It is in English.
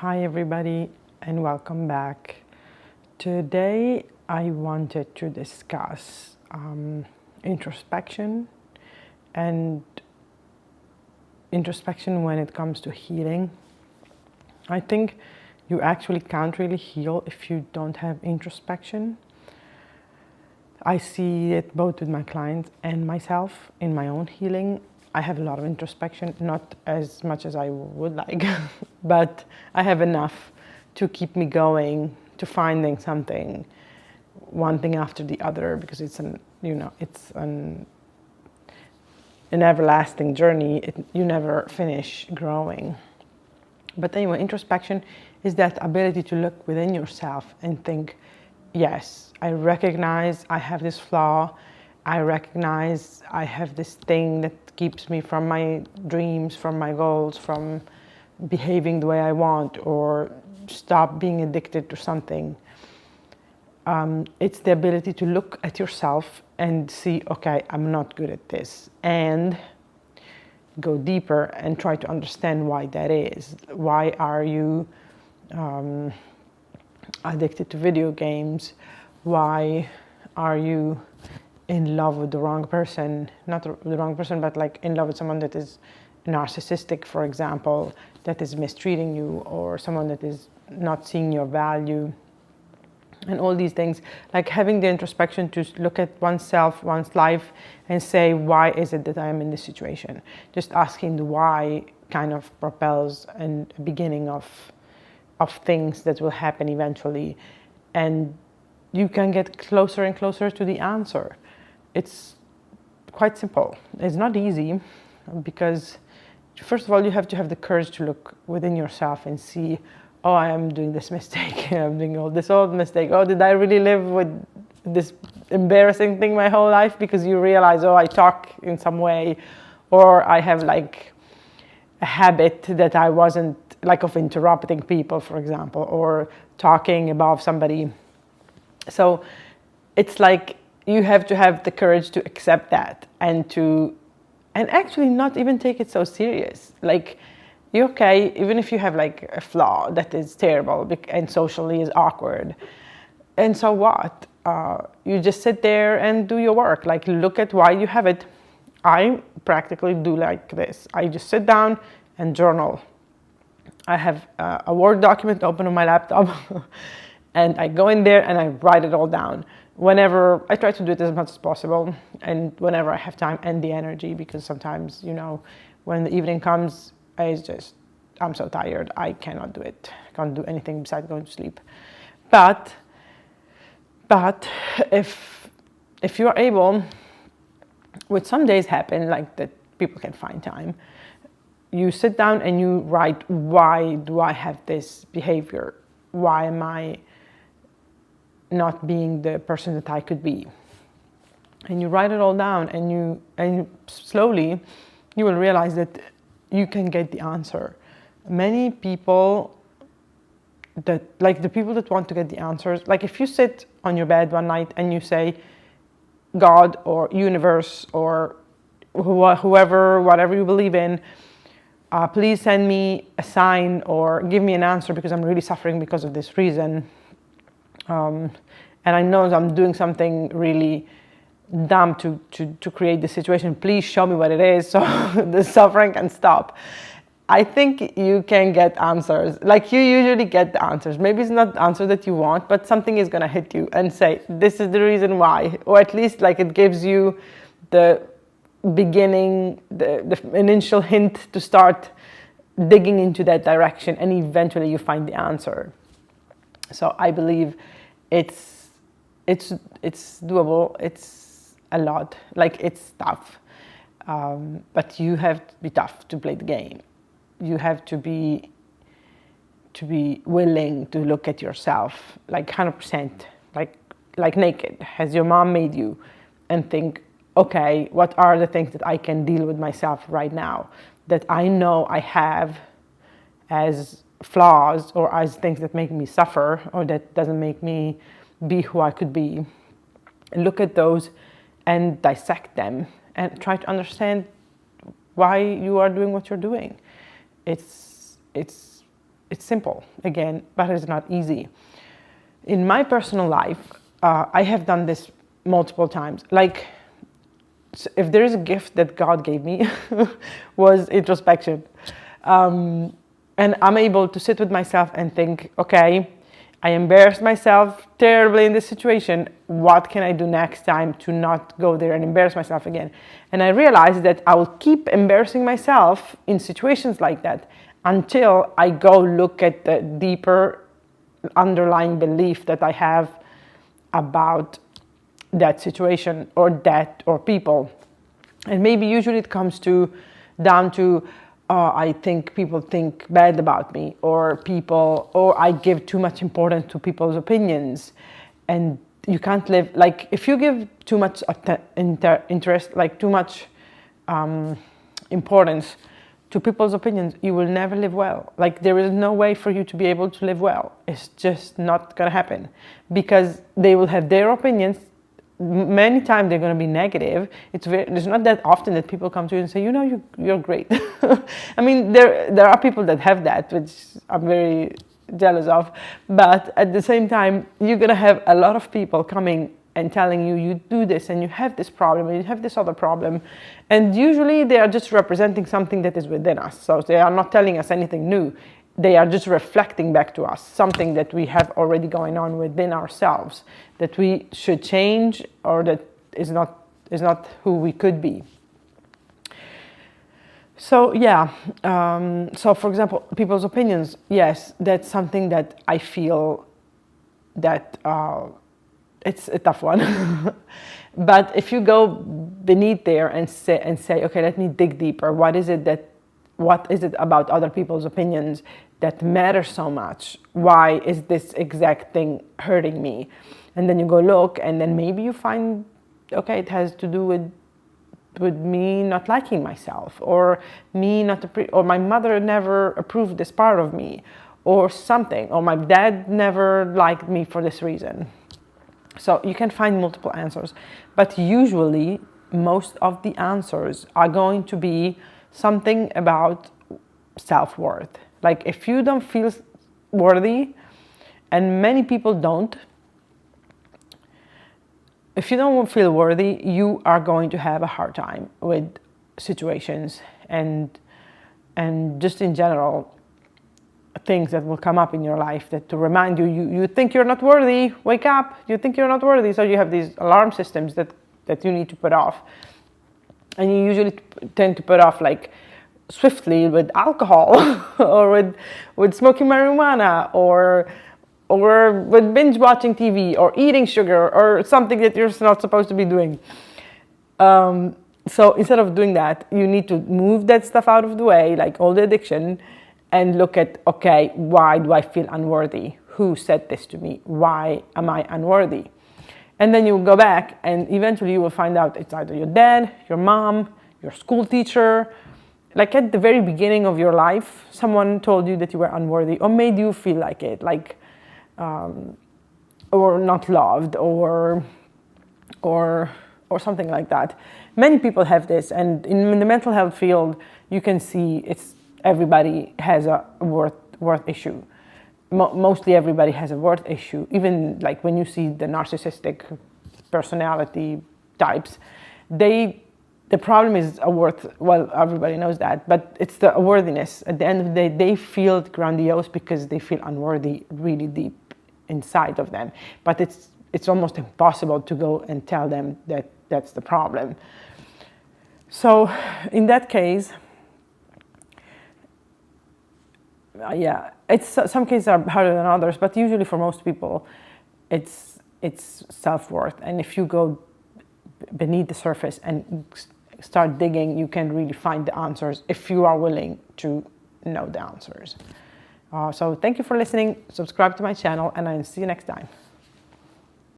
Hi everybody and welcome back. Today I wanted to discuss introspection and introspection when it comes to healing. I think you actually can't really heal if you don't have introspection. I see it both with my clients and myself in my own healing. I have a lot of introspection, not as much as I would like, but I have enough to keep me going, to finding something, one thing after the other, because it's an everlasting journey. You never finish growing. But anyway, introspection is that ability to look within yourself and think, yes, I recognize I have this flaw. I recognize I have this thing that keeps me from my dreams, from my goals, from behaving the way I want, or stop being addicted to something. It's the ability to look at yourself and see, okay, I'm not good at this, and go deeper and try to understand why that is. Why are you addicted to video games? Why are you in love with the wrong person? Not the wrong person, but like in love with someone that is narcissistic, for example, that is mistreating you, or someone that is not seeing your value. And all these things, like having the introspection to look at oneself, one's life, and say, why is it that I am in this situation? Just asking the why kind of propels a beginning of things that will happen eventually. And you can get closer and closer to the answer. It's quite simple. It's not easy because, first of all, you have to have the courage to look within yourself and see, oh, I am doing this mistake. I'm doing all this old mistake. Oh, did I really live with this embarrassing thing my whole life? Because you realize, oh, I talk in some way, or I have like a habit that I wasn't, like of interrupting people, for example, or talking above somebody. So it's like you have to have the courage to accept that and actually not even take it so serious. Like, you're okay, even if you have like a flaw that is terrible and socially is awkward. And so what? You just sit there and do your work. Like, look at why you have it. I practically do like this. I just sit down and journal. I have a Word document open on my laptop and I go in there and I write it all down. Whenever I try to do it as much as possible, and whenever I have time and the energy, because sometimes, when the evening comes, I'm so tired, I cannot do it. I can't do anything besides going to sleep. But if you are able, which some days happen, like that people can find time, you sit down and you write, why do I have this behavior? Why am I not being the person that I could be? And you write it all down, and slowly you will realize that you can get the answer. Many people the people that want to get the answers, like if you sit on your bed one night and you say, God or universe or whoever, whatever you believe in, please send me a sign or give me an answer because I'm really suffering because of this reason. And I know I'm doing something really dumb to create this situation. Please show me what it is so the suffering can stop. I think you can get answers. Like, you usually get the answers. Maybe it's not the answer that you want, but something is going to hit you and say, this is the reason why. Or at least like it gives you the beginning, the initial hint to start digging into that direction, and eventually you find the answer. So I believe it's doable. It's a lot. Like, it's tough, but you have to be tough to play the game. You have to be willing to look at yourself like 100%, like naked, as your mom made you, and think, okay, what are the things that I can deal with myself right now that I know I have as flaws or as things that make me suffer or that doesn't make me be who I could be. Look at those and dissect them and try to understand why you are doing what you're doing. It's it's simple again, but it's not easy. In my personal life, I have done this multiple times. Like, if there is a gift that God gave me, was introspection. And I'm able to sit with myself and think, okay, I embarrassed myself terribly in this situation. What can I do next time to not go there and embarrass myself again? And I realized that I will keep embarrassing myself in situations like that until I go look at the deeper underlying belief that I have about that situation or people. And maybe usually it comes down to I think people think bad about me, or I give too much importance to people's opinions. And you can't live, like, if you give too much interest, like too much importance to people's opinions, you will never live well. Like, there is no way for you to be able to live well. It's just not gonna happen, because they will have their opinions. Many times they're going to be negative. It's not that often that people come to you and say, you're great. I mean, there are people that have that, which I'm very jealous of. But at the same time, you're going to have a lot of people coming and telling you do this and you have this problem and you have this other problem. And usually they are just representing something that is within us. So they are not telling us anything new. They are just reflecting back to us something that we have already going on within ourselves that we should change, or that is not who we could be. So yeah, so for example, people's opinions, yes, that's something that I feel that it's a tough one. But if you go beneath there and say, okay, let me dig deeper. What is it about other people's opinions that matters so much? Why is this exact thing hurting me? And then you go look, and then maybe you find, okay, it has to do with me not liking myself, or or my mother never approved this part of me, or something, or my dad never liked me for this reason. So you can find multiple answers, but usually most of the answers are going to be something about self-worth. Like, if you don't feel worthy, and many people don't, if you don't feel worthy, you are going to have a hard time with situations and just in general things that will come up in your life that to remind you think you're not worthy, wake up, you think you're not worthy. So you have these alarm systems that you need to put off. And you usually tend to put off, like, swiftly with alcohol or with smoking marijuana or with binge watching TV or eating sugar or something that you're not supposed to be doing. So instead of doing that, you need to move that stuff out of the way, like all the addiction, and look at, okay, why do I feel unworthy? Who said this to me? Why am I unworthy? And then you go back, and eventually you will find out it's either your dad, your mom, your school teacher. Like, at the very beginning of your life, someone told you that you were unworthy, or made you feel like it, like, or not loved, or something like that. Many people have this, and in the mental health field, you can see everybody has a worth issue. Mostly everybody has a worth issue. Even like when you see the narcissistic personality types, the problem is a worth, well, everybody knows that, but it's the worthiness. At the end of the day, they feel grandiose because they feel unworthy really deep inside of them. But it's almost impossible to go and tell them that that's the problem. So in that case, yeah, some cases are harder than others, but usually for most people, it's self-worth. And if you go beneath the surface and start digging, you can really find the answers if you are willing to know the answers. So thank you for listening. Subscribe to my channel, and I'll see you next time.